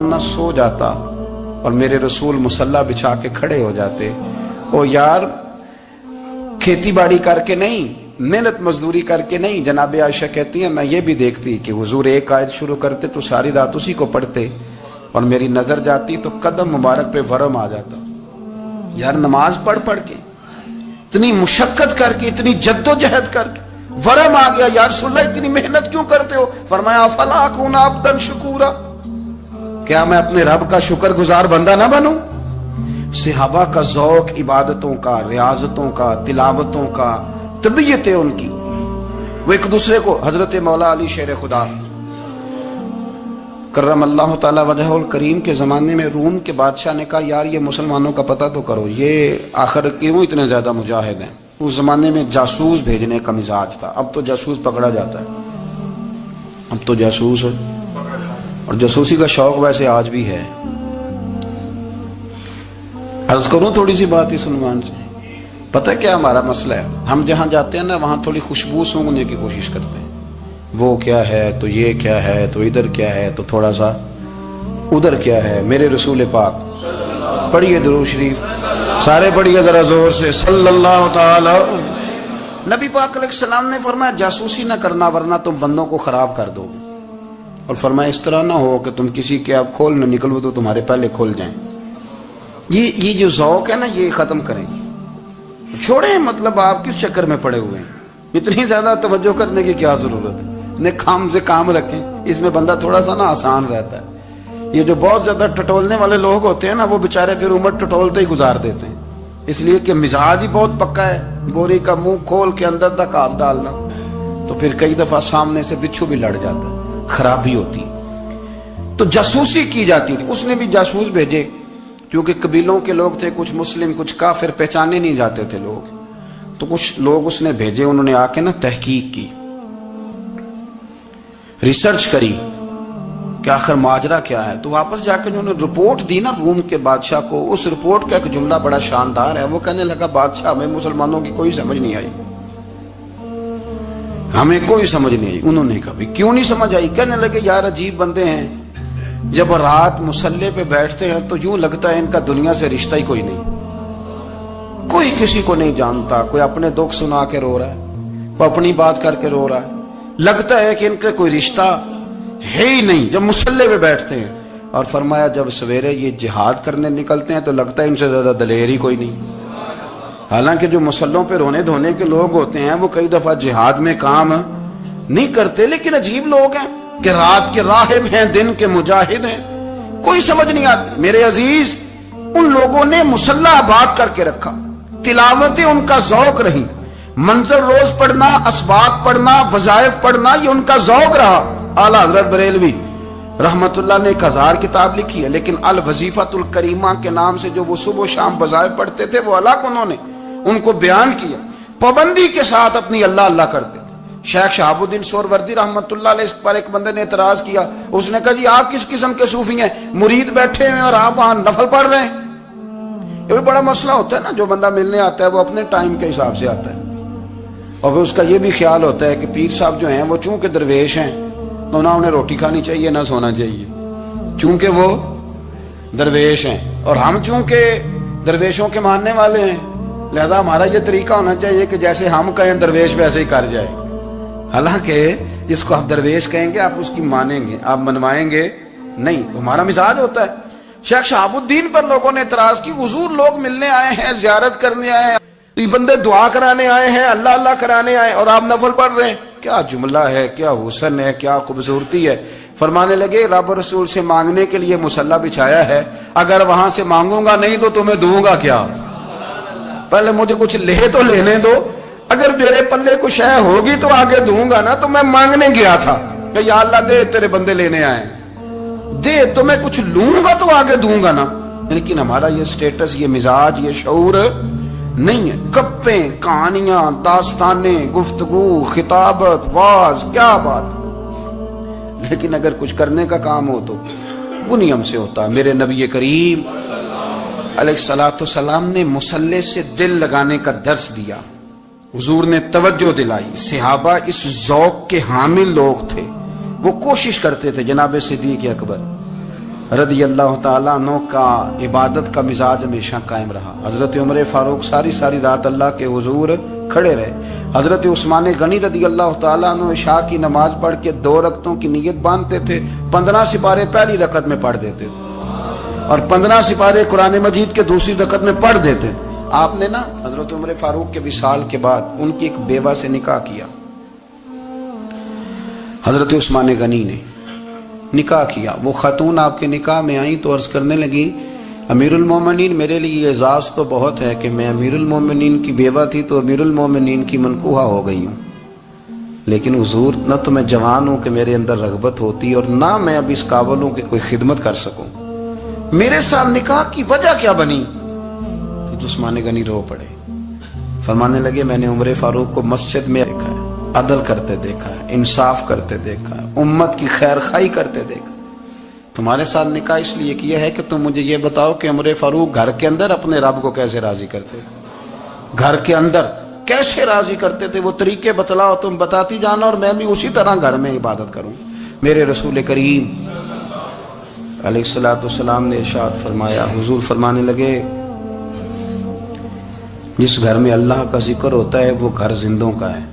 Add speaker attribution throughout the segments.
Speaker 1: نہ سو جاتا اور میرے رسول مصلی بچھا کے کھڑے ہو جاتے. او یار کھیتی باڑی کر کے نہیں، محنت مزدوری کر کے نہیں. جناب عائشہ کہتی ہیں میں یہ بھی دیکھتی کہ حضور ایک آیت شروع کرتے تو ساری رات اسی کو پڑھتے، اور میری نظر جاتی تو قدم مبارک پہ ورم آ جاتا. یار نماز پڑھ پڑھ کے اتنی مشقت کر کے اتنی جد و جہد کر کے ورم آ گیا. یا رسول اللہ اتنی محنت کیوں کرتے ہو؟ فرمایا فلا اکون عبدا شکورا، کیا میں اپنے رب کا شکر گزار بندہ نہ بنوں؟ صحابہ کا ذوق عبادتوں کا، ریاضتوں کا، تلاوتوں کا، طبیعت ہے ان کی. وہ ایک دوسرے کو، حضرت مولا علی شیر خدا کرم اللہ تعالی وجہہ الکریم کے زمانے میں روم کے بادشاہ نے کہا یار یہ مسلمانوں کا پتہ تو کرو، یہ آخر کیوں اتنے زیادہ مجاہد ہیں. اس زمانے میں جاسوس بھیجنے کا مزاج تھا، اب تو جاسوس پکڑا جاتا ہے، اب تو جاسوس ہے، اور جاسوسی کا شوق ویسے آج بھی ہے. عرض کروں تھوڑی سی بات اس عنوان سے. پتہ کیا ہمارا مسئلہ ہے؟ ہم جہاں جاتے ہیں نا وہاں تھوڑی خوشبو سونگنے کی کوشش کرتے ہیں. وہ کیا ہے تو یہ کیا ہے تو ادھر کیا ہے تو تھوڑا سا ادھر کیا ہے. میرے رسول پاک پڑھیے درود شریف، سارے پڑھیے ذرا زور سے صلی اللہ تعالی. نبی پاک علیہ السلام نے فرمایا جاسوسی نہ کرنا ورنہ تم بندوں کو خراب کر دو، اور فرمایا اس طرح نہ ہو کہ تم کسی کے آپ کھول نہ نکلو تو تمہارے پہلے کھول جائیں. یہ جو ذوق ہے نا یہ ختم کریں، چھوڑیں. مطلب آپ کس چکر میں پڑے ہوئے ہیں؟ اتنی زیادہ توجہ کرنے کی کیا ضرورت ہے؟ کام سے کام رکھیں، اس میں بندہ تھوڑا سا نا آسان رہتا ہے. یہ جو بہت زیادہ ٹٹولنے والے لوگ ہوتے ہیں نا وہ بےچارے پھر عمر ٹٹولتے ہی گزار دیتے ہیں، اس لیے کہ مزاج ہی بہت پکا ہے. بوری کا منہ کھول کے اندر تک ہاتھ ڈالنا تو پھر کئی دفعہ سامنے سے بچھو بھی لڑ جاتا ہے، خرابی ہوتی. تو جاسوسی کی جاتی تھی. اس نے بھی جاسوس بھیجے کیونکہ قبیلوں کے لوگ تھے، کچھ مسلم کچھ کافر، پہچانے نہیں جاتے تھے لوگ. تو کچھ لوگ اس نے بھیجے، انہوں نے آ کے نا تحقیق کی، ریسرچ کری کہ آخر ماجرا کیا ہے. تو واپس جا کے انہوں نے رپورٹ دی نا روم کے بادشاہ کو. اس رپورٹ کا ایک جملہ بڑا شاندار ہے. وہ کہنے لگا بادشاہ ہمیں مسلمانوں کی کوئی سمجھ نہیں آئی، ہمیں کوئی سمجھ نہیں آئی. انہوں نے کہا کیوں نہیں سمجھ آئی؟ کہنے لگے یار عجیب بندے ہیں، جب رات مصلی پہ بیٹھتے ہیں تو یوں لگتا ہے ان کا دنیا سے رشتہ ہی کوئی نہیں، کوئی کسی کو نہیں جانتا. کوئی اپنے دکھ سنا کے رو رہا ہے، کوئی اپنی بات کر کے رو رہا ہے. لگتا ہے کہ ان کا کوئی رشتہ ہے ہی نہیں جب مصلی پہ بیٹھتے ہیں. اور فرمایا جب سویرے یہ جہاد کرنے نکلتے ہیں تو لگتا ہے ان سے زیادہ دلیر ہی کوئی نہیں. حالانکہ جو مسلوں پہ رونے دھونے کے لوگ ہوتے ہیں وہ کئی دفعہ جہاد میں کام نہیں کرتے، لیکن عجیب لوگ ہیں کہ رات کے راہب ہیں، دن کے مجاہد ہیں، کوئی سمجھ نہیں آتی. میرے عزیز ان لوگوں نے مصلی آباد کر کے رکھا، تلاوتیں ان کا ذوق رہی، منظر روز پڑھنا، اسباق پڑھنا، وظائف پڑھنا، یہ ان کا ذوق رہا. اعلیٰ حضرت بریلوی رحمت اللہ نے 1000 کتاب لکھی ہے، لیکن الوظیفۃ الکریمہ کے نام سے جو وہ صبح و شام وظائف پڑھتے تھے وہ الگ انہوں نے ان کو بیان کیا. پابندی کے ساتھ اپنی اللہ اللہ کرتے تھے. شیخ شہاب الدین سہروردی رحمت اللہ علیہ اس پر ایک بندے نے اعتراض کیا. اس نے کہا جی آپ کس قسم کے صوفی ہیں، مرید بیٹھے ہیں اور آپ وہاں نفل پڑھ رہے ہیں؟ یہ بھی بڑا مسئلہ ہوتا ہے نا. جو بندہ ملنے آتا ہے وہ اپنے ٹائم کے حساب سے آتا ہے، اور پھر اس کا یہ بھی خیال ہوتا ہے کہ پیر صاحب جو ہیں وہ چونکہ درویش ہیں تو نہ انہیں روٹی کھانی چاہیے نہ سونا چاہیے، چونکہ وہ درویش ہیں، اور ہم چونکہ درویشوں کے ماننے والے ہیں لہذا ہمارا یہ طریقہ ہونا چاہیے کہ جیسے ہم کہیں درویش ویسے ہی کر جائے. حالانکہ جس کو آپ درویش کہیں گے آپ اس کی مانیں گے، آپ منوائیں گے نہیں، ہمارا مزاج ہوتا ہے. شیخ شہاب الدین پر لوگوں نے اعتراض کی، حضور لوگ ملنے آئے ہیں، زیارت کرنے آئے ہیں، یہ بندے دعا کرانے آئے ہیں، اللہ اللہ کرانے آئے اور آپ نفل پڑھ رہے ہیں. کیا جملہ ہے، کیا حسن ہے، کیا خوبصورتی ہے. فرمانے لگے رب رسول سے مانگنے کے لیے مصلی بچھایا ہے، اگر وہاں سے مانگوں گا نہیں تو تمہیں دوں گا کیا؟ پہلے مجھے کچھ لے تو لینے دو، اگر میرے پلے کچھ ہے ہوگی تو آگے دوں گا نا. تو میں مانگنے گیا تھا کہ یا اللہ دے، تیرے بندے لینے آئے دے، تو میں کچھ لوں گا تو آگے دوں گا نا. لیکن ہمارا یہ سٹیٹس، یہ مزاج، یہ شعور نہیں ہے. گپیں، کہانیاں، داستانیں، گفتگو، خطابت، واز، کیا بات. لیکن اگر کچھ کرنے کا کام ہو تو وہ نیم سے ہوتا ہے. میرے نبی کریم علیہ الصلوۃ والسلام نے مصلی سے دل لگانے کا درس دیا، حضور نے توجہ دلائی. صحابہ اس ذوق کے حامل لوگ تھے، وہ کوشش کرتے تھے. جناب صدیق اکبر رضی اللہ تعالیٰ عنہ کا عبادت کا مزاج ہمیشہ قائم رہا. حضرت عمر فاروق ساری رات اللہ کے حضور کھڑے رہے. حضرت عثمان غنی رضی اللہ تعالیٰ عنہ عشاء کی نماز پڑھ کے 2 رکعتوں کی نیت باندھتے تھے. 15 سپارے پہلی رکعت میں پڑھ دیتے تھے اور 15 سپارے قرآن مجید کے دوسری رکعت میں پڑھ دیتے. آپ نے نا حضرت عمر فاروق کے وصال کے بعد ان کی ایک بیوہ سے نکاح کیا. حضرت عثمان غنی نے نکاح کیا. وہ خاتون آپ کے نکاح میں آئیں تو عرض کرنے لگی امیر المومنین میرے لیے یہ اعزاز تو بہت ہے کہ میں امیر المومنین کی بیوہ تھی تو امیر المومنین کی منکوحہ ہو گئی ہوں، لیکن حضور نہ تو میں جوان ہوں کہ میرے اندر رغبت ہوتی اور نہ میں اب اس قابل ہوں کہ کوئی خدمت کر سکوں، میرے ساتھ نکاح کی وجہ کیا بنی؟ تو عثمان غنی رو پڑے. فرمانے لگے میں نے عمر فاروق کو مسجد میں دیکھا ہے، عدل کرتے دیکھا ہے، انصاف کرتے دیکھا ہے، امت کی خیر خواہی کرتے دیکھا. تمہارے ساتھ نکاح اس لیے کیا ہے کہ تم مجھے یہ بتاؤ کہ عمر فاروق گھر کے اندر اپنے رب کو کیسے راضی کرتے تھے، گھر کے اندر کیسے راضی کرتے تھے، وہ طریقے بتلاؤ، تم بتاتی جانا اور میں بھی اسی طرح گھر میں عبادت کروں. میرے رسول کریم علیہ الصلوۃ والسلام نے ارشاد فرمایا، حضور فرمانے لگے جس گھر میں اللہ کا ذکر ہوتا ہے وہ گھر زندوں کا ہے،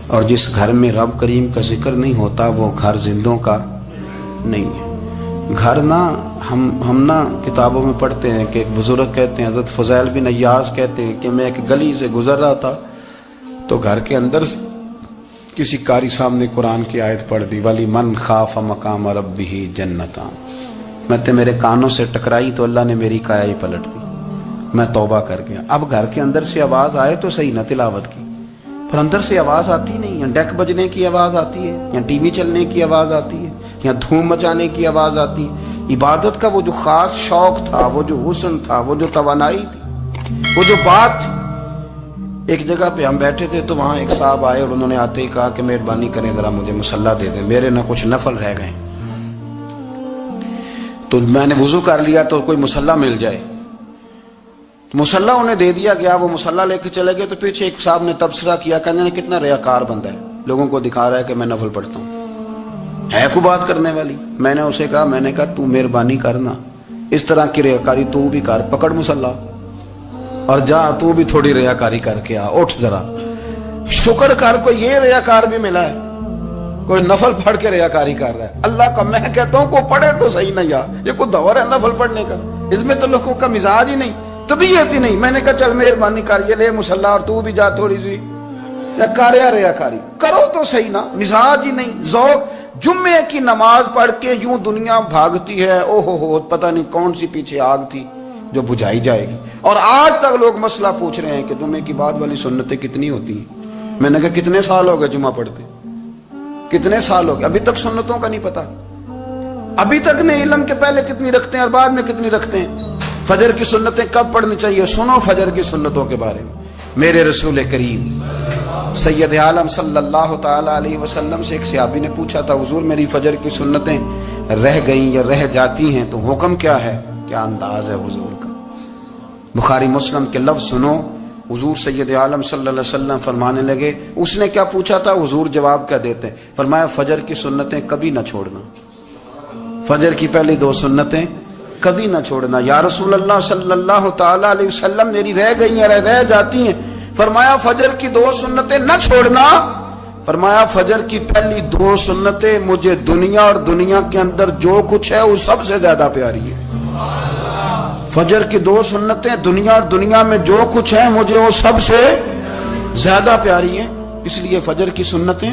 Speaker 1: اور جس گھر میں رب کریم کا ذکر نہیں ہوتا وہ گھر زندوں کا نہیں ہے. گھر نا ہم نا کتابوں میں پڑھتے ہیں کہ ایک بزرگ کہتے ہیں، حضرت فضیل بن عیاض کہتے ہیں کہ میں ایک گلی سے گزر رہا تھا تو گھر کے اندر کسی قاری صاحب نے قرآن کی آیت پڑھ دی ولی من خاف مقام ربہ جنتان. میں تے میرے کانوں سے ٹکرائی تو اللہ نے میری کایا ہی پلٹ دی، میں توبہ کر گیا. اب گھر کے اندر سے آواز آئے تو صحیح نہ تلاوت کی، پر اندر سے آواز آتی نہیں، یا ڈیک بجنے کی آواز آتی ہے، یا ٹی وی چلنے کی آواز آتی ہے، یا دھوم مچانے کی آواز آتی ہے. عبادت کا وہ جو خاص شوق تھا، وہ جو حسن تھا، وہ جو توانائی تھی، وہ جو بات تھی. ایک جگہ پہ ہم بیٹھے تھے تو وہاں ایک صاحب آئے اور انہوں نے آتے ہی کہا کہ مہربانی کریں ذرا مجھے مصلی دے دیں، میرے نہ کچھ نفل رہ گئے. تو میں نے وضو کر لیا تو کوئی مصلی مل جائے. مصلی انہیں دے دیا گیا، وہ مصلی لے کے چلے گئے تو پیچھے ایک صاحب نے تبصرہ کیا، کہنے نے کتنا ریاکار بندہ ہے، لوگوں کو دکھا رہا ہے کہ میں نفل پڑھتا ہوں، ہے کوئی بات کرنے والی. میں نے اسے کہا تو مہربانی کرنا اس طرح کی ریاکاری تو بھی کر، پکڑ مصلی اور جا تو بھی تھوڑی ریاکاری کر کے آ، اٹھ ذرا شکر کر، کوئی یہ ریاکار بھی ملا ہے، کوئی نفل پڑھ کے ریاکاری کر رہا ہے. اللہ کا میں کہتا ہوں کو پڑھے تو صحیح نہیں، یہ کوئی دور ہے نفل پڑھنے کا؟ اس میں تو لوگوں کا مزاج ہی نہیں، طبیعت ہی نہیں. میں نے کہا چل مہربانی کر یہ لے مصلی اور تو بھی جا تھوڑی سی یا کاریا ریاکاری کرو تو صحیح نا. مزاج ہی نہیں، ذوق. جمعے کی نماز پڑھ کے یوں دنیا بھاگتی ہے، او ہو پتہ نہیں کون سی پیچھے آگ تھی جو بجھائی جائے گی. اور آج تک لوگ مسئلہ پوچھ رہے ہیں کہ جمعے کی بعد والی سنتیں کتنی ہوتی ہیں. میں نے کہا کتنے سال ہو گئے جمعہ پڑھتے، کتنے سال ہو گئے، ابھی تک سنتوں کا نہیں پتا، ابھی تک نہیں علم کے پہلے کتنی رکھتے ہیں اور بعد میں کتنی رکھتے ہیں. فجر کی سنتیں کب پڑھنی چاہیے، سنو فجر کی سنتوں کے بارے میں. میرے رسول کریم سید عالم صلی اللہ تعالی علیہ وسلم سے ایک صحابی نے پوچھا تھا حضور میری فجر کی سنتیں رہ گئیں یا رہ جاتی ہیں تو حکم کیا ہے؟ کیا انداز ہے حضور کا. بخاری مسلم کے لفظ سنو. حضور سید عالم صلی اللہ علیہ وسلم فرمانے لگے، اس نے کیا پوچھا تھا، حضور جواب کیا دیتے ہیں؟ فرمایا فجر کی سنتیں کبھی نہ چھوڑنا، فجر کی پہلی 2 سنتیں کبھی نہ چھوڑنا. یا رسول اللہ صلی اللہ تعالی علیہ وسلم میری رہ گئی ہیں، رہ جاتی ہیں. فرمایا فجر کی 2 سنتیں نہ چھوڑنا. فرمایا فجر کی پہلی 2 سنتیں مجھے دنیا اور دنیا کے اندر جو کچھ ہے وہ سب سے زیادہ پیاری ہے. فجر کی 2 سنتیں دنیا اور دنیا میں جو کچھ ہے مجھے وہ سب سے زیادہ پیاری ہیں، اس لیے فجر کی سنتیں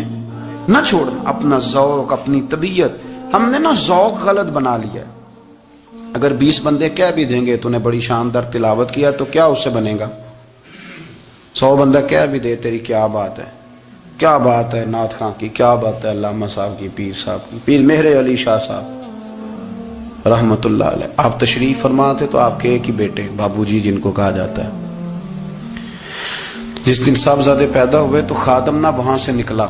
Speaker 1: نہ چھوڑنا. اپنا ذوق، اپنی طبیعت، ہم نے نا ذوق غلط بنا لیا ہے. اگر 20 بندے کہہ بھی دیں گے تو نے بڑی شاندار تلاوت کیا تو کیا اس سے بنے گا؟ 100 بندہ کہہ بھی دے تیری کیا بات ہے، کیا بات ہے نعت خاں کی، کیا بات ہے علامہ صاحب کی، پیر صاحب کی، پیر مہر علی شاہ صاحب رحمت اللہ علیہ. آپ تشریف فرما تھے تو آپ کے ایک ہی بیٹے بابو جی جن کو کہا جاتا ہے، جس دن صاحبزادے پیدا ہوئے تو خادم نہ وہاں سے نکلا.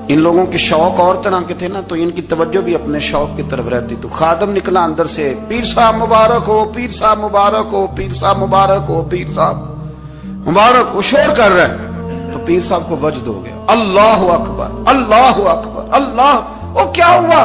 Speaker 1: ان لوگوں کے شوق اور طرح کے تھے نا تو ان کی توجہ بھی اپنے شوق کی طرف رہتی. تو خادم نکلا اندر سے، پیر صاحب مبارک ہو، پیر صاحب مبارک ہو، پیر صاحب مبارک ہو، پیر صاحب مبارک. وہ شور کر رہے ہیں تو پیر صاحب کو وجد ہو گیا، اللہ اکبر اللہ اکبر اللہ. وہ کیا ہوا؟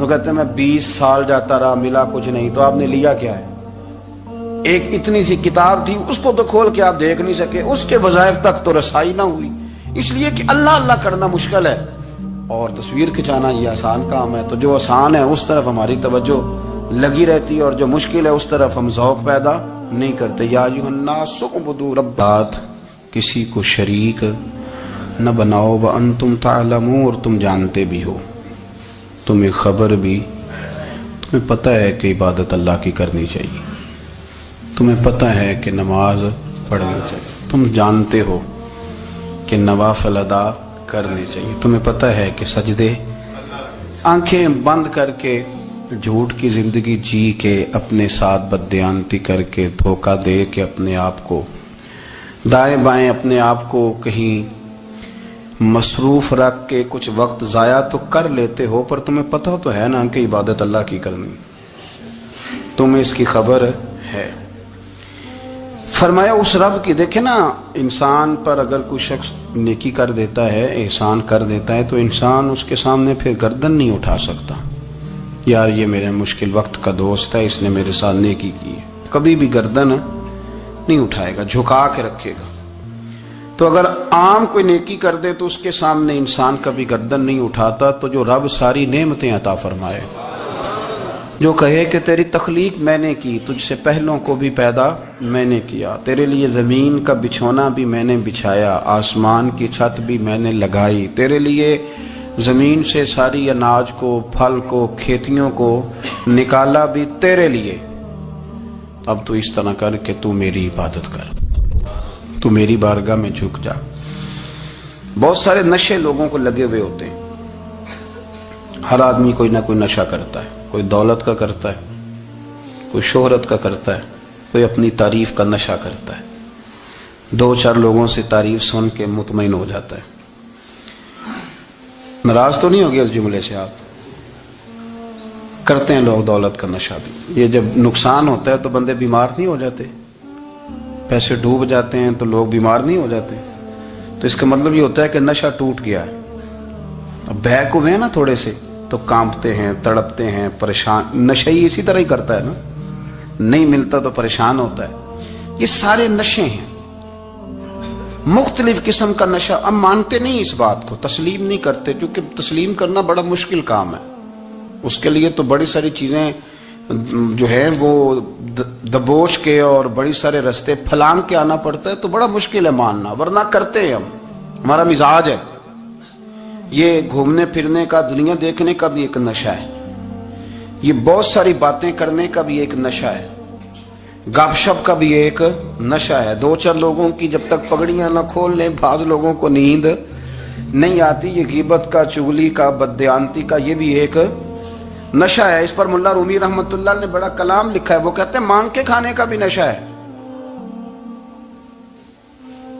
Speaker 1: وہ کہتے ہیں میں 20 سال جاتا رہا ملا کچھ نہیں. تو آپ نے لیا کیا ہے؟ ایک اتنی سی کتاب تھی, اس کو تو کھول کے آپ دیکھ نہیں سکے, اس کے وظائف تک تو رسائی نہ ہوئی, اس لیے کہ اللہ اللہ کرنا مشکل ہے اور تصویر کھنچانا یہ آسان کام ہے. تو جو آسان ہے اس طرف ہماری توجہ لگی رہتی ہے اور جو مشکل ہے اس طرف ہم ذوق پیدا نہیں کرتے. یا ایھا الناس اعبدوا ربکم, کسی کو شریک نہ بناؤ, وانتم تعلمون, اور تم جانتے بھی ہو, تمہیں خبر بھی, تمہیں پتہ ہے کہ عبادت اللہ کی کرنی چاہیے, تمہیں پتہ ہے کہ نماز پڑھنی چاہیے, تم جانتے ہو کہ نوافل ادا کرنے چاہیے, تمہیں پتہ ہے کہ سجدے آنکھیں بند کر کے جھوٹ کی زندگی جی کے اپنے ساتھ بددیانتی کر کے دھوکہ دے کے اپنے آپ کو دائیں بائیں اپنے آپ کو کہیں مصروف رکھ کے کچھ وقت ضائع تو کر لیتے ہو, پر تمہیں پتہ تو ہے نا کہ عبادت اللہ کی کرنی, تمہیں اس کی خبر ہے. فرمایا اس رب کی, دیکھیں نا انسان پر اگر کوئی شخص نیکی کر دیتا ہے, احسان کر دیتا ہے, تو انسان اس کے سامنے پھر گردن نہیں اٹھا سکتا, یار یہ میرے مشکل وقت کا دوست ہے, اس نے میرے ساتھ نیکی کی ہے, کبھی بھی گردن نہیں اٹھائے گا, جھکا کے رکھے گا. تو اگر عام کوئی نیکی کر دے تو اس کے سامنے انسان کبھی گردن نہیں اٹھاتا, تو جو رب ساری نعمتیں عطا فرمائے, جو کہے کہ تیری تخلیق میں نے کی, تجھ سے پہلوں کو بھی پیدا میں نے کیا, تیرے لیے زمین کا بچھونا بھی میں نے بچھایا, آسمان کی چھت بھی میں نے لگائی, تیرے لیے زمین سے ساری اناج کو, پھل کو, کھیتیوں کو نکالا بھی تیرے لیے, اب تو اس طرح کر کہ تو میری عبادت کر, تو میری بارگاہ میں جھک جا. بہت سارے نشے لوگوں کو لگے ہوئے ہوتے ہیں, ہر آدمی کوئی نہ کوئی نشہ کرتا ہے, کوئی دولت کا کرتا ہے, کوئی شہرت کا کرتا ہے, کوئی اپنی تعریف کا نشہ کرتا ہے, 2-4 لوگوں سے تعریف سن کے مطمئن ہو جاتا ہے. ناراض تو نہیں ہوگے اس جملے سے؟ آپ کرتے ہیں لوگ دولت کا نشہ بھی. یہ جب نقصان ہوتا ہے تو بندے بیمار نہیں ہو جاتے, پیسے ڈوب جاتے ہیں تو لوگ بیمار نہیں ہو جاتے, تو اس کا مطلب یہ ہوتا ہے کہ نشہ ٹوٹ گیا ہے. اب بہک ہوئے ہیں نا تھوڑے سے تو کانپتے ہیں, تڑپتے ہیں, پریشان. نشہ ہی اسی طرح ہی کرتا ہے نا, نہیں ملتا تو پریشان ہوتا ہے. یہ سارے نشے ہیں, مختلف قسم کا نشہ. اب مانتے نہیں اس بات کو, تسلیم نہیں کرتے, کیونکہ تسلیم کرنا بڑا مشکل کام ہے. اس کے لیے تو بڑی ساری چیزیں جو ہیں وہ دبوچ کے اور بڑی سارے رستے پھلانگ کے آنا پڑتا ہے, تو بڑا مشکل ہے ماننا, ورنہ کرتے ہیں ہم. ہمارا مزاج ہے. یہ گھومنے پھرنے کا, دنیا دیکھنے کا بھی ایک نشہ ہے, یہ بہت ساری باتیں کرنے کا بھی ایک نشہ ہے, گپ شپ کا بھی ایک نشہ ہے. 2-4 لوگوں کی جب تک پگڑیاں نہ کھول لیں, بعض لوگوں کو نیند نہیں آتی. یہ غیبت کا, چغلی کا, بددیانتی کا, یہ بھی ایک نشہ ہے. اس پر ملا رومی رحمت اللہ نے بڑا کلام لکھا ہے. وہ کہتے ہیں مانگ کے کھانے کا بھی نشہ ہے,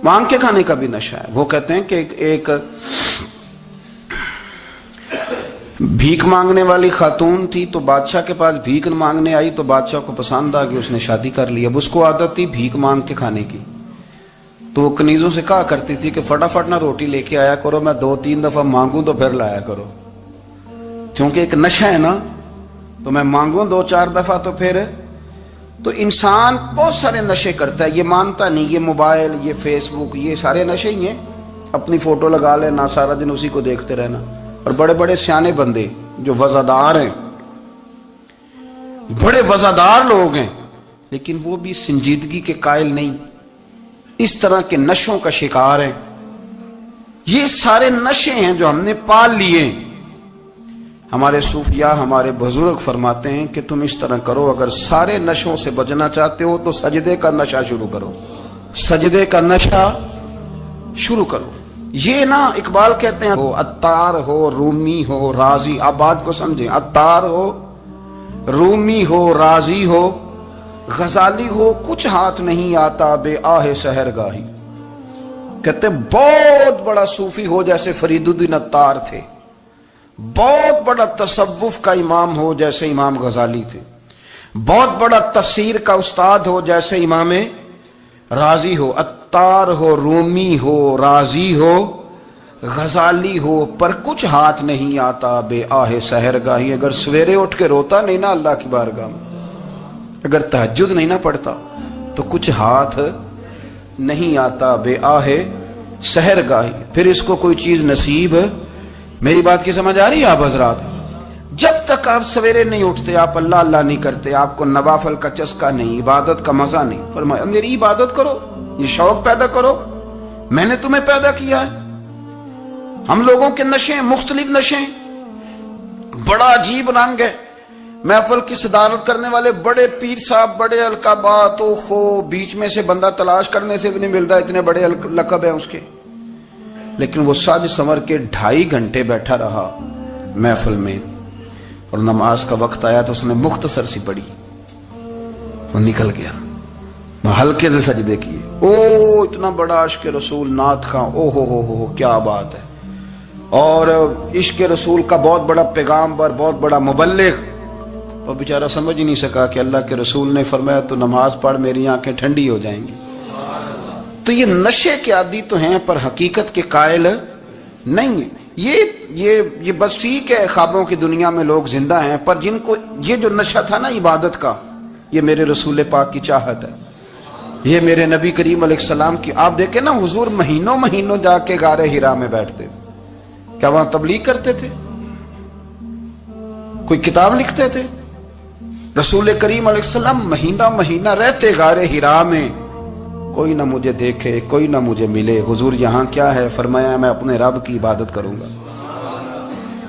Speaker 1: مانگ کے کھانے کا بھی نشہ ہے. وہ کہتے ہیں کہ ایک بھیک مانگنے والی خاتون تھی, تو بادشاہ کے پاس بھیک مانگنے آئی, تو بادشاہ کو پسند آ گئی, اس نے شادی کر لی. اب اس کو عادت تھی بھیک مانگ کے کھانے کی, تو وہ کنیزوں سے کہا کرتی تھی کہ فٹافٹ نہ روٹی لے کے آیا کرو, میں 2-3 دفعہ مانگوں تو پھر لایا کرو, کیونکہ ایک نشہ ہے نا, تو میں مانگوں 2-4 دفعہ تو پھر. تو انسان بہت سارے نشے کرتا ہے, یہ مانتا نہیں. یہ موبائل, یہ فیس بک, یہ سارے نشے ہی ہیں. اپنی فوٹو لگا لینا, سارا دن اسی کو دیکھتے رہنا. اور بڑے بڑے سیانے بندے جو وزادار ہیں, بڑے وزادار لوگ ہیں, لیکن وہ بھی سنجیدگی کے قائل نہیں, اس طرح کے نشوں کا شکار ہیں. یہ سارے نشے ہیں جو ہم نے پال لیے. ہمارے صوفیاء, ہمارے بزرگ فرماتے ہیں کہ تم اس طرح کرو, اگر سارے نشوں سے بچنا چاہتے ہو تو سجدے کا نشہ شروع کرو, سجدے کا نشہ شروع کرو. یہ نا اقبال کہتے ہیں, ہو عطار ہو, رومی ہو, رازی. آپ بات کو سمجھیں, عطار ہو, رومی ہو, رازی ہو, غزالی ہو, کچھ ہاتھ نہیں آتا بے آہ سحر گاہی. کہتے ہیں بہت بڑا صوفی ہو جیسے فرید الدین عطار تھے, بہت بڑا تصوف کا امام ہو جیسے امام غزالی تھے, بہت بڑا تفسیر کا استاد ہو جیسے امام رازی ہو. عطار ہو, رومی ہو, رازی ہو, غزالی ہو پر کچھ ہاتھ نہیں آتا بے آہ سحر گاہی. اگر سویرے اٹھ کے روتا نہیں نا اللہ کی بارگاہ میں, اگر تہجد نہیں نہ پڑھتا تو کچھ ہاتھ نہیں آتا بے آہ سحر گاہی. پھر اس کو کوئی چیز نصیب. میری بات کی سمجھ آ رہی ہے آپ حضرات؟ جب تک آپ سویرے نہیں اٹھتے, آپ اللہ اللہ نہیں کرتے, آپ کو نوافل کا چسکا نہیں, عبادت کا مزہ نہیں, فرمایا میری عبادت کرو, یہ شوق پیدا کرو, میں نے تمہیں پیدا کیا ہے. ہم لوگوں کے نشے مختلف نشے, بڑا عجیب رنگ ہے. محفل کی صدارت کرنے والے بڑے پیر صاحب, بڑے القابات, او بیچ میں سے بندہ تلاش کرنے سے بھی نہیں مل رہا, اتنے بڑے لقب ہیں اس کے. لیکن وہ سج سنور کے 2.5 گھنٹے بیٹھا رہا محفل میں, اور نماز کا وقت آیا تو اس نے مختصر سی پڑھی, وہ نکل گیا. ہلکے سے سجدے کیے. او اتنا بڑا عشق رسول نعت خواں, او ہو کیا بات ہے. اور عشق رسول کا بہت بڑا پیغامبر, بہت بڑا مبلغ, وہ بیچارہ سمجھ ہی نہیں سکا کہ اللہ کے رسول نے فرمایا تو نماز پڑھ میری آنکھیں ٹھنڈی ہو جائیں گی. تو یہ نشے کے عادی تو ہیں پر حقیقت کے قائل نہیں ہیں. یہ بس ٹھیک ہے, خوابوں کی دنیا میں لوگ زندہ ہیں, پر جن کو یہ جو نشہ تھا نا عبادت کا, یہ میرے رسول پاک کی چاہت ہے, یہ میرے نبی کریم علیہ السلام کی. آپ دیکھیں نا حضور مہینوں جا کے غار حرا میں بیٹھتے, کیا وہاں تبلیغ کرتے تھے, کوئی کتاب لکھتے تھے؟ رسول کریم علیہ السلام مہینہ رہتے غار حرا میں, کوئی نہ مجھے دیکھے, کوئی نہ مجھے ملے. حضور یہاں کیا ہے؟ فرمایا میں اپنے رب کی عبادت کروں گا.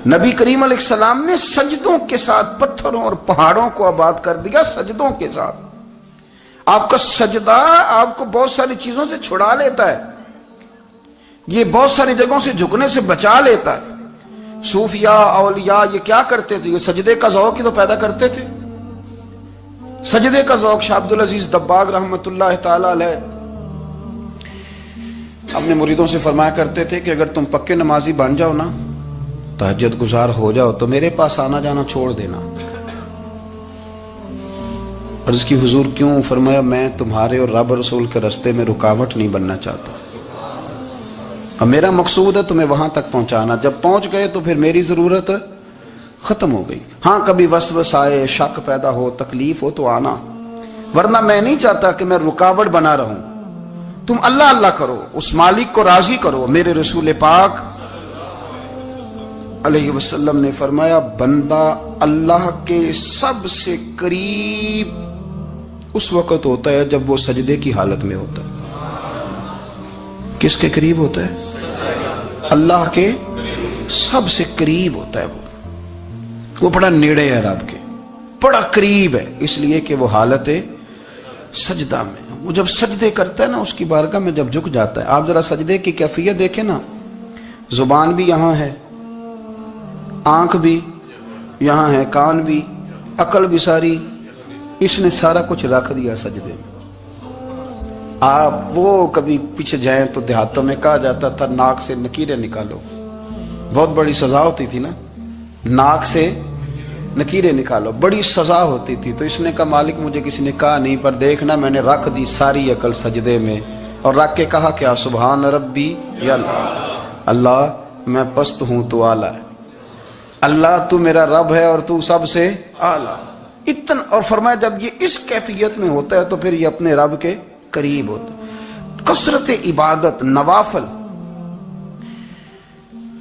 Speaker 1: نبی کریم علیہ السلام نے سجدوں کے ساتھ پتھروں اور پہاڑوں کو آباد کر دیا, سجدوں کے ساتھ. آپ کا سجدہ آپ کو بہت ساری چیزوں سے چھڑا لیتا ہے, یہ بہت ساری جگہوں سے جھکنے سے بچا لیتا ہے. صوفیاء اولیاء یہ کیا کرتے تھے؟ یہ سجدے کا ذوق ہی تو پیدا کرتے تھے. سجدے کا ذوق. شاہ عبد العزیز دباغ رحمت اللہ تعالی علیہ اپنے مریدوں سے فرمایا کرتے تھے کہ اگر تم پکے نمازی بن جاؤ نا, تہجد گزار ہو جاؤ, تو میرے پاس آنا جانا چھوڑ دینا. عرض کی حضور کیوں؟ فرمایا میں تمہارے اور رب رسول کے رستے میں رکاوٹ نہیں بننا چاہتا, اب میرا مقصود ہے تمہیں وہاں تک پہنچانا. جب پہنچ گئے تو پھر میری ضرورت ختم ہو گئی. ہاں کبھی وسوس آئے, شک پیدا ہو, تکلیف ہو تو آنا, ورنہ میں نہیں چاہتا کہ میں رکاوٹ بنا رہوں. تم اللہ اللہ کرو, اس مالک کو راضی کرو. میرے رسول پاک علیہ وسلم نے فرمایا بندہ اللہ کے سب سے قریب اس وقت ہوتا ہے جب وہ سجدے کی حالت میں ہوتا ہے. کس کے قریب ہوتا ہے؟ اللہ کے سب سے قریب ہوتا ہے. وہ بڑا نیڑے ہے رب کے, بڑا قریب ہے, اس لیے کہ وہ حالت سجدہ میں. وہ جب سجدے کرتا ہے نا, اس کی بارگاہ میں جب جھک جاتا ہے. آپ ذرا سجدے کی کیفیت دیکھیں نا, زبان بھی یہاں ہے, آنکھ بھی یہاں ہے, کان بھی, عقل بھی ساری, اس نے سارا کچھ رکھ دیا سجدے میں. آپ وہ کبھی پیچھے جائیں تو دیہاتوں میں کہا جاتا تھا ناک سے نکیریں نکالو, بہت بڑی سزا ہوتی تھی نا, ناک سے نکیریں نکالو, بڑی سزا ہوتی تھی. تو اس نے کہا مالک مجھے کسی نے کہا نہیں, پر دیکھنا میں نے رکھ دی ساری عقل سجدے میں, اور رکھ کے کہا کیا سبحان ربی یا اللہ میں پست ہوں تو اعلیٰ ہے, اللہ تو میرا رب ہے اور تو سب سے اعلیٰ. اتنا, اور فرمایا جب یہ اس کیفیت میں ہوتا ہے تو پھر یہ اپنے رب کے قریب ہوتا ہے. کثرت عبادت, نوافل.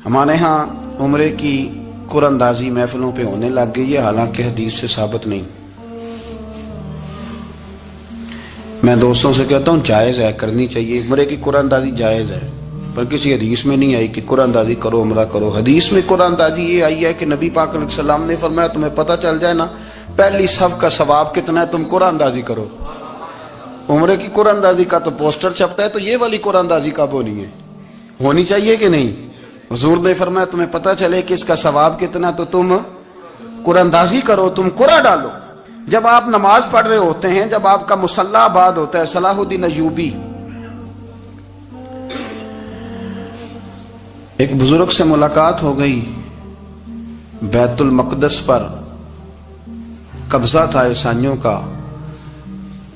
Speaker 1: ہمارے ہاں عمرے کی قرآن اندازی محفلوں پہ ہونے لگ گئی ہے, حالانکہ حدیث سے ثابت نہیں. میں دوستوں سے کہتا ہوں جائز ہے, کرنی چاہیے, عمرے کی قرآن اندازی جائز ہے, پر کسی حدیث میں نہیں آئی کہ قرآن اندازی کرو عمرہ کرو. حدیث میں قرآن اندازی یہ آئی ہے کہ نبی پاک علیہ السلام نے فرمایا تمہیں پتہ چل جائے نا پہلی صف کا ثواب کتنا ہے, تم قرآن اندازی کرو. عمرے کی قرآن اندازی کا تو پوسٹر چھپتا ہے, تو یہ والی قرآن اندازی کب ہونی ہے؟ ہونی چاہیے کہ نہیں؟ حضور نے فرمایا تمہیں پتہ چلے کہ اس کا ثواب کتنا, تو تم قرآن اندازی کرو, تم قرآن ڈالو. جب آپ نماز پڑھ رہے ہوتے ہیں, جب آپ کا مصلی آباد ہوتا ہے, صلاح الدین ایوبی ایک بزرگ سے ملاقات ہو گئی, بیت المقدس پر قبضہ تھا عیسائیوں کا,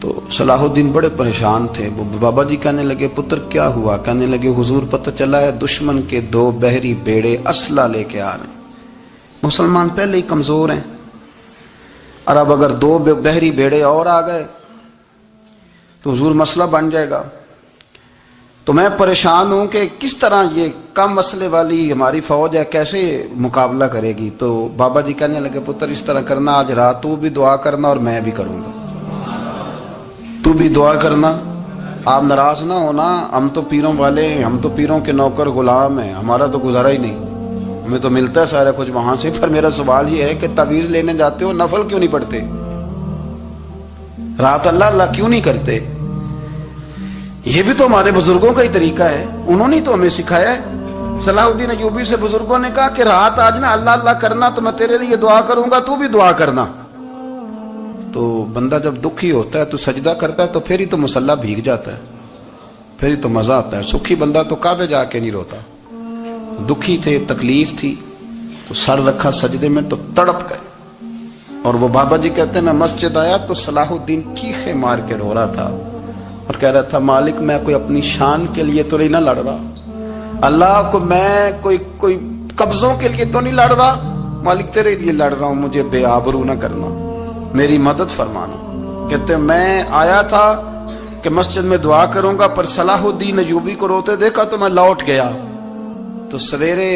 Speaker 1: تو صلاح الدین بڑے پریشان تھے. وہ بابا جی کہنے لگے پتر کیا ہوا؟ کہنے لگے حضور پتہ چلا ہے دشمن کے 2 بحری بیڑے اسلحہ لے کے آ رہے ہیں. مسلمان پہلے ہی کمزور ہیں اور اب اگر 2 بحری بیڑے اور آ گئے تو حضور مسئلہ بن جائے گا. تو میں پریشان ہوں کہ کس طرح یہ کم مسئلے والی ہماری فوج ہے کیسے مقابلہ کرے گی. تو بابا جی کہنے لگے پتر اس طرح کرنا آج رات تو بھی دعا کرنا اور میں بھی کروں گا. تو بھی دعا کرنا. آپ ناراض نہ ہونا، ہم تو پیروں والے ہیں، ہم تو پیروں کے نوکر غلام ہیں، ہمارا تو گزارا ہی نہیں، ہمیں تو ملتا ہے سارا کچھ وہاں سے. پر میرا سوال یہ ہے کہ تعویذ لینے جاتے ہو نفل کیوں نہیں پڑھتے؟ رات اللہ اللہ کیوں نہیں کرتے؟ یہ بھی تو ہمارے بزرگوں کا ہی طریقہ ہے، انہوں نے تو ہمیں سکھایا ہے. صلاح الدین ایوبی سے بزرگوں نے کہا کہ رات آج نا اللہ اللہ کرنا تو میں تیرے لیے دعا کروں گا، تو بھی دعا کرنا. تو بندہ جب دکھی ہوتا ہے تو سجدہ کرتا ہے تو پھر ہی تو مصلی بھیگ جاتا ہے، پھر ہی تو مزہ آتا ہے. سکھی بندہ تو کعبے جا کے نہیں روتا. دکھی تھے، تکلیف تھی تو سر رکھا سجدے میں تو تڑپ گئے. اور وہ بابا جی کہتے ہیں میں مسجد آیا تو صلاح الدین چیخے مار کے رو رہا تھا اور کہہ رہا تھا مالک میں کوئی اپنی شان کے لیے تو نہیں نہ لڑ رہا، اللہ کو میں کوئی قبضوں کے لیے تو نہیں لڑ رہا، مالک تیرے لیے لڑ رہا ہوں، مجھے بے آبرو نہ کرنا، میری مدد فرمانا. کہتے ہیں میں آیا تھا کہ مسجد میں دعا کروں گا، پر صلاح الدین ایوبی کو روتے دیکھا تو میں لوٹ گیا. تو سویرے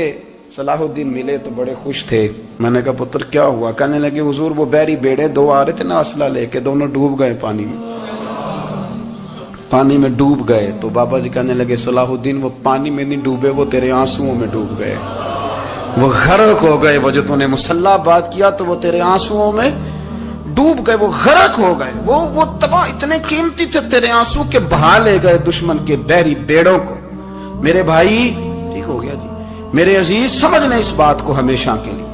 Speaker 1: صلاح الدین ملے تو بڑے خوش تھے. میں نے کہا پتر کیا ہوا؟ کہنے لگے حضور وہ بحری بیڑے 2 آ رہے تھے نا اسلحہ لے کے، دونوں ڈوب گئے پانی میں ڈوب گئے. تو بابا جی کہنے لگے صلاح الدین وہ پانی میں نہیں ڈوبے، وہ تیرے آنسوؤں میں ڈوب گئے، وہ غرق ہو گئے. وہ جو تو نے مسلح بات کیا تو وہ تیرے آنسوؤں میں ڈوب گئے، وہ غرق ہو گئے، وہ تباہ اتنے قیمتی تھے تیرے آنسو کے بہا لے گئے دشمن کے بحری بیڑوں کو. میرے بھائی ٹھیک ہو گیا جی، میرے عزیز سمجھ لیں اس بات کو ہمیشہ کے لیے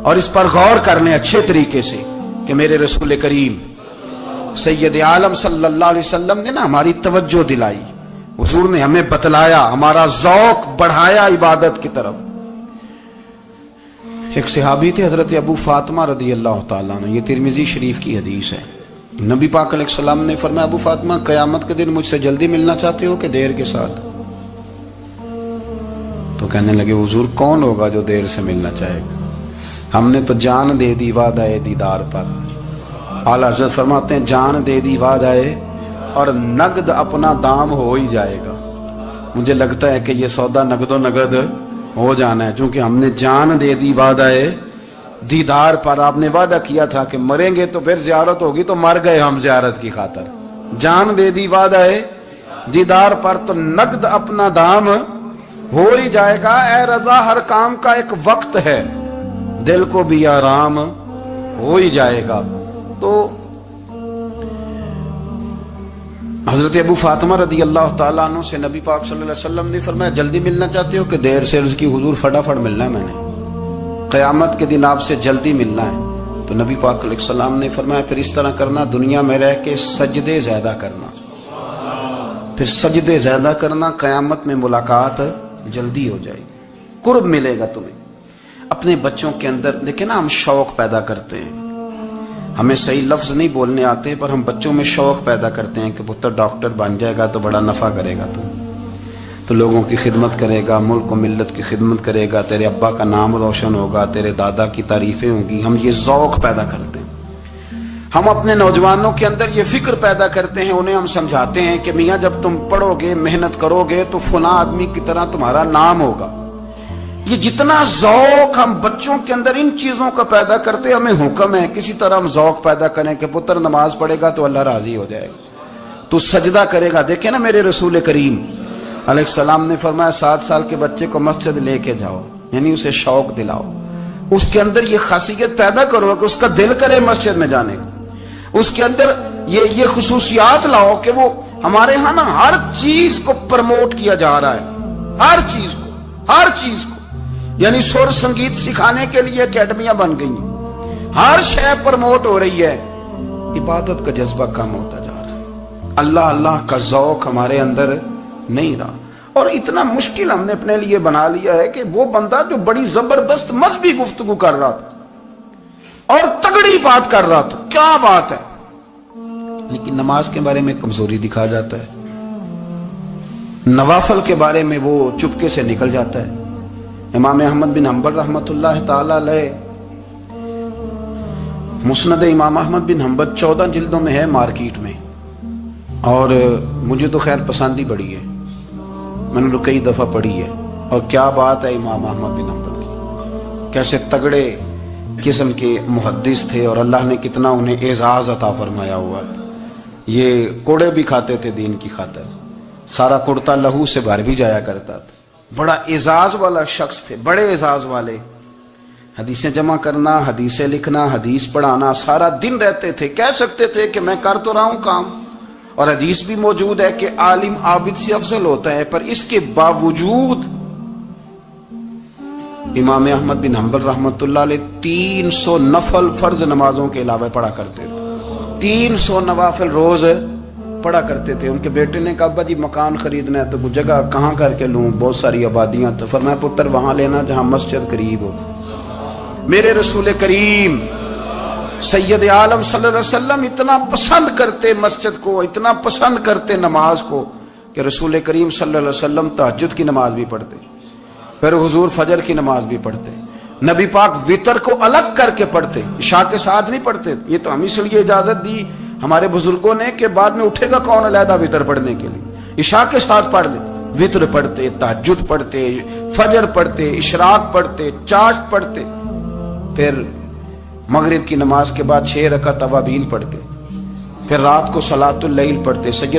Speaker 1: اور اس پر غور کر لیں اچھے طریقے سے کہ میرے رسول کریم سید عالم صلی اللہ علیہ وسلم نے نا ہماری توجہ دلائی، حضور نے ہمیں بتلایا، ہمارا ذوق بڑھایا عبادت کی طرف. ایک صحابی تھے حضرت ابو فاطمہ رضی اللہ تعالیٰ عنہ، یہ ترمذی شریف کی حدیث ہے. نبی پاک علیہ السلام نے فرمایا ابو فاطمہ قیامت کے دن مجھ سے جلدی ملنا چاہتے ہو کہ دیر کے ساتھ؟ تو کہنے لگے حضور کون ہوگا جو دیر سے ملنا چاہے گا، ہم نے تو جان دے دی وعدہ دیدار پر. اعلیٰ حضرت فرماتے ہیں جان دے دی وعدہ اور نقد اپنا دام ہو ہی جائے گا. مجھے لگتا ہے کہ یہ سودا نقد و نقد ہو جانا ہے، چونکہ ہم نے جان دے دی وعدہ دیدار پر. آپ نے وعدہ کیا تھا کہ مریں گے تو پھر زیارت ہوگی، تو مر گئے ہم زیارت کی خاطر. جان دے دی وعدہ دیدار پر تو نقد اپنا دام ہو ہی جائے گا. اے رضا ہر کام کا ایک وقت ہے، دل کو بھی آرام ہو ہی جائے گا. تو حضرت ابو فاطمہ رضی اللہ تعالیٰ عنہ سے نبی پاک صلی اللہ علیہ وسلم نے فرمایا جلدی ملنا چاہتے ہو کہ دیر سے؟ عرض کی حضور فٹافٹ ملنا ہے، میں نے قیامت کے دن آپ سے جلدی ملنا ہے. تو نبی پاک علیہ السلام نے فرمایا پھر اس طرح کرنا، دنیا میں رہ کے سجدے زیادہ کرنا، پھر سجدے زیادہ کرنا، قیامت میں ملاقات جلدی ہو جائے گی، قرب ملے گا تمہیں. اپنے بچوں کے اندر دیکھیں نا ہم شوق پیدا کرتے ہیں، ہمیں صحیح لفظ نہیں بولنے آتے پر ہم بچوں میں شوق پیدا کرتے ہیں کہ پتر ڈاکٹر بن جائے گا تو بڑا نفع کرے گا، تو لوگوں کی خدمت کرے گا، ملک و ملت کی خدمت کرے گا، تیرے ابا کا نام روشن ہوگا، تیرے دادا کی تعریفیں ہوں گی. ہم یہ ذوق پیدا کرتے ہیں. ہم اپنے نوجوانوں کے اندر یہ فکر پیدا کرتے ہیں، انہیں ہم سمجھاتے ہیں کہ میاں جب تم پڑھو گے محنت کرو گے تو فلاں آدمی کی طرح تمہارا نام ہوگا. یہ جتنا ذوق ہم بچوں کے اندر ان چیزوں کا پیدا کرتے، ہمیں حکم ہے کسی طرح ہم ذوق پیدا کریں کہ پتر نماز پڑھے گا تو اللہ راضی ہو جائے گا، تو سجدہ کرے گا. دیکھیں نا میرے رسول کریم علیہ السلام نے فرمایا 7 سال کے بچے کو مسجد لے کے جاؤ، یعنی اسے شوق دلاؤ، اس کے اندر یہ خاصیت پیدا کرو کہ اس کا دل کرے مسجد میں جانے کا، اس کے اندر یہ خصوصیات لاؤ کہ وہ ہمارے ہاں نا ہر چیز کو پروموٹ کیا جا رہا ہے، ہر چیز کو یعنی سر سنگیت سکھانے کے لیے اکیڈمیاں بن گئی ہیں، ہر شے پروموٹ ہو رہی ہے. عبادت کا جذبہ کم ہوتا جا رہا ہے، اللہ اللہ کا ذوق ہمارے اندر نہیں رہا. اور اتنا مشکل ہم نے اپنے لیے بنا لیا ہے کہ وہ بندہ جو بڑی زبردست مذہبی گفتگو کر رہا تھا اور تگڑی بات کر رہا تھا، کیا بات ہے، لیکن نماز کے بارے میں کمزوری دکھا جاتا ہے، نوافل کے بارے میں وہ چپکے سے نکل جاتا ہے۔ امام احمد بن حنبل رحمۃ اللہ تعالی علیہ، مسند امام احمد بن حنبل 14 جلدوں میں ہے مارکیٹ میں، اور مجھے تو خیر پسند ہی بڑی ہے، میں نے تو کئی دفعہ پڑھی ہے۔ اور کیا بات ہے امام احمد بن حنبل کی، کیسے تگڑے قسم کے محدث تھے، اور اللہ نے کتنا انہیں اعزاز عطا فرمایا ہوا تھا۔ یہ کوڑے بھی کھاتے تھے دین کی خاطر، سارا کرتا لہو سے بھر بھی جایا کرتا تھا، بڑا اعزاز والا شخص تھے، بڑے اعزاز والے۔ حدیثیں جمع کرنا، حدیثیں لکھنا، حدیث پڑھانا، سارا دن رہتے تھے۔ کہہ سکتے تھے کہ میں کر تو رہا ہوں کام، اور حدیث بھی موجود ہے کہ عالم عابد سے افضل ہوتا ہے، پر اس کے باوجود امام احمد بن حنبل رحمۃ اللہ علیہ 300 نفل فرض نمازوں کے علاوہ پڑھا کرتے تھے، 300 نوافل روز پڑھا کرتے تھے۔ ان کے بیٹے نے کہا ابا جی مکان خریدنا ہے تو کچھ جگہ کہاں کر کے لوں، بہت ساری آبادیاں، تو فرمایا پتر وہاں لینا جہاں مسجد قریب ہو۔ میرے رسول کریم سید عالم صلی اللہ علیہ وسلم اتنا پسند کرتے مسجد کو، اتنا پسند کرتے نماز کو، کہ رسول کریم صلی اللہ علیہ وسلم تہجد کی نماز بھی پڑھتے، پھر حضور فجر کی نماز بھی پڑھتے، نبی پاک وتر کو الگ کر کے پڑھتے، عشاء کے ساتھ نہیں پڑھتے۔ یہ تو ہم اس لیے اجازت دی ہمارے بزرگوں نے کہ بعد میں اٹھے گا کون علیحدہ وتر پڑھنے کے لیے، عشاء کے ساتھ پڑھ لے۔ وتر پڑھتے، تہجد پڑھتے، فجر پڑھتے، اشراق پڑھتے، چاشت پڑھتے، پھر مغرب کی نماز کے بعد 6 رکعت اوابین پڑھتے، پھر رات کو صلاۃ اللیل پڑھتے۔ سیدہ